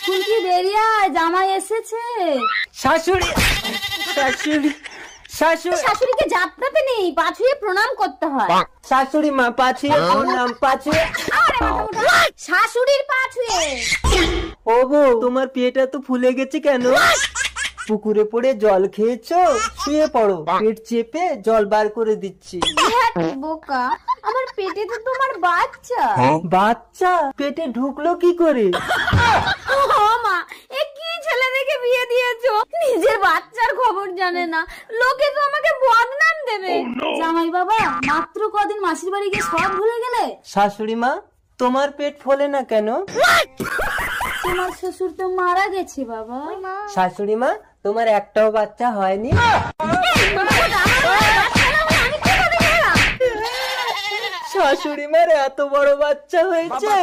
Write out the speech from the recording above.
ফুলকি বেরিয়ে আয়, জামাই এসেছে। শাশুড়ি শাশুড়ি শাশুড়ি শাশুড়িকে যাত্রাতে নেই, পা ছুঁয়ে প্রণাম করতে হয়। শাশুড়ি মা পা ছুঁয়ে প্রণাম, পা ছুঁয়ে। আরে মাথা মোটা, শাশুড়ির পা ছুঁয়ে। ও বউ, তোমার পেটটা তো ফুলে গেছে কেন? পুকুরে পড়ে জল খেয়েছো? শুয়ে পড়ো, পেট চেপে জল বার করে দিচ্ছি। বোকা, আমার পেটে তো তোমার বাচ্চা। বাচ্চা পেটে ঢুকলো কি করে? ও মা, এ কি ছেলে দেখে বিয়ে দিয়েছো? নিজের বাচ্চার খবর জানে না, লোকে তো আমাকে বদনাম দেবে। জামাই বাবা, মাত্র কদিন মাসির বাড়ি গিয়ে সব ভুলে গেলে। শাশুড়ি মা, তোমার পেট ফোলে না কেন? তোমার শ্বশুর তো মারা গেছে বাবা। শাশুড়ি মা, তোমার একটাও বাচ্চা হয়নি? শাশুড়ি মার এত বড় বাচ্চা হয়েছে।